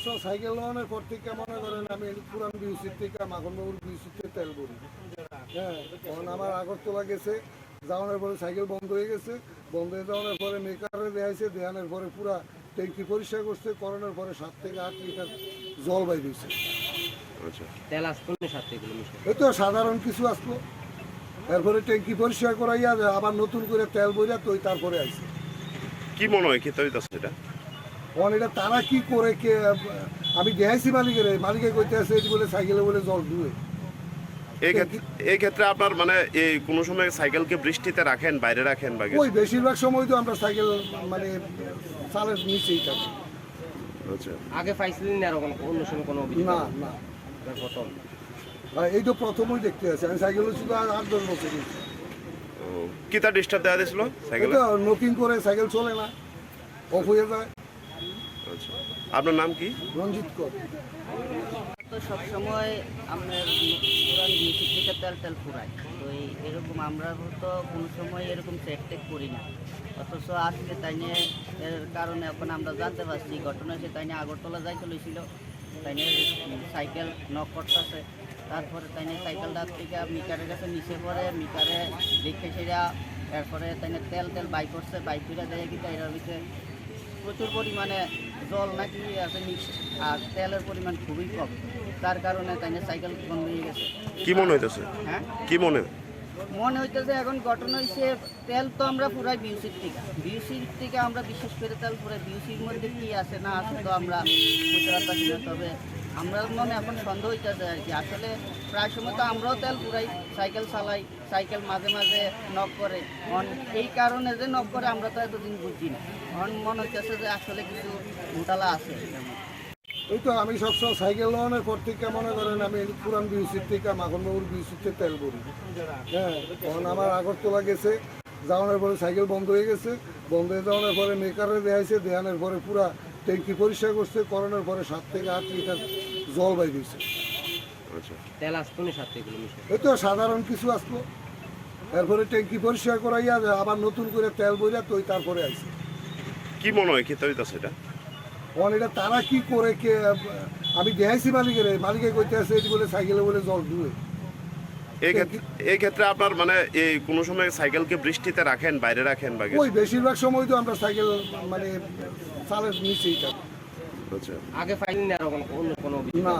সবসময় সাইকেল লোনের পর থেকে মনে করেন আমি পুরান বিউসির থেকে মাখনবাবুর বিউসিতে তেল ভরি। হ্যাঁ, তখন আমার আগরতলা গেছে, যাওয়ানোর পরে সাইকেল বন্ধ হয়ে গেছে, বন্ধ হয়ে যাওয়ানোর পরে মেকারে দেখাইছে, দেখানোর পরে পুরা ট্যাঙ্কি পরিষ্কার করছে, করানোর পরে 7 থেকে 8 লিটার জল বাইর হয়েছে। তেল আসতো না 7 থেকে এই তো সাধারণ কিছু আসলো, এরপরে ট্যাঙ্কি পরিষ্কার করাইয়া আবার নতুন করে তেল বইয়া তো তারপরে আইছে। কি মনে হয় খেতে হইতাছে এটা? এটা তারা কি করে কে, আমি দেখাইছি মালিকে কইতে আছে এটি বলে সাইকেলে বলে জল ধুয়ে। এই ক্ষেত্রে আপনার মানে এই কোনো সময় সাইকেলকে বৃষ্টিতে রাখেন, বাইরে রাখেন বা ওই বেশিরভাগ সময় তো আমরা সাইকেল মানে চালের নিচেই থাকি। আচ্ছা, আগে পাইছিলেন না এরকম অন্য সময় কোনো অভিযোগ? না না, প্রথম এই তো প্রথমই দেখতে আছে। আমি সাইকেল শুধু 8-10 বছর হয়েছে। কি তার ডিস্টার্ব দেওয়া দিয়েছিল সাইকেল? নকিং করে সাইকেল চলে না, অফ হয়ে যায়। আচ্ছা, আপনার নাম কি? রঞ্জিত কর। তো সবসময় আপনার পুরান বিউসি থেকে তেল ফুরায়, তো এরকম আমরা তো কোনো সময় এরকম চেক টেক করি না, অথচ আজকে তাই নিয়ে এর কারণে এখন আমরা জানতে পারছি ঘটনা হয়েছে। তাই নিয়ে আগরতলা যাইতে লইছিল, তাই নিয়ে সাইকেল নক করতেছে, তারপরে তাই নিয়ে সাইকেলটা থেকে মিটারের কাছে নিচে পড়ে, মিটারে দেখে সেরা এরপরে তাই নিয়ে তেল বাই করছে, বাই করে দেয় কিন্তু এর ভিতরে প্রচুর পরিমাণে জল নাকি আছে মিক্স, আর তেলের পরিমাণ খুবই কম, তার কারণে তাই না সাইকেল বন্ধ হয়ে গেছে। কি মনে হইতেছে? হ্যাঁ, কি মনে হইতেছে এখন ঘটনা হয়েছে তেল তো আমরা পুরাই বিউসির থেকে আমরা বিশেষ করে তেল পুরাই বিউসির মধ্যে কি আছে না আছে তো আমরা বুঝতে পারছি না। তবে আমরা মনে এখন সন্দেহ হইতেছে আর কি, আসলে প্রায় সময় তো আমরাও তেল পুরাই, সাইকেল চালাই, সাইকেল মাঝে মাঝে নক করে, এই কারণে যে নক করে আমরা তো এতদিন বুঝছি না। এখন মনে হইতেছে যে আসলে কিছু ঘোটালা আছে। এই তো আমি সবসময় সাইকেল লোনের পর থেকে মনে করেন আমি পুরান বিউসির থেকে মাখনবাবুর বিউসিতে তেল ভরি। হ্যাঁ, তখন আমার আগরতলা গেছে, যাওয়ানোর পরে সাইকেল বন্ধ হয়ে গেছে, বন্ধ হয়ে যাওয়ানোর পরে মেকারে দেখাইছে, দেখানোর পরে পুরা ট্যাঙ্কি পরিষ্কার করছে, করানোর পরে 7 থেকে 8 লিটার জল বাইর হয়েছে। তেল আসতো না 7 থেকে এই তো সাধারণ কিছু আসলো, এরপরে ট্যাঙ্কি পরিষ্কার করাইয়া আবার নতুন করে তেল বইয়া তো তারপরে আইছে। কি মনে হয় খেতে হইতাছে এটা? এটা তারা কি করে কে, আমি দেখাইছি মালিকে কইতে আছে এটি বলে সাইকেলে বলে জল ধুয়ে। এই ক্ষেত্রে আপনার মানে এই কোনো সময় সাইকেলকে বৃষ্টিতে রাখেন, বাইরে রাখেন বা ওই বেশিরভাগ সময় তো আমরা সাইকেল মানে চালের নিচেই থাকি। আচ্ছা, আগে পাইলেন না এরকম অন্য কোনো অভিযোগ? না।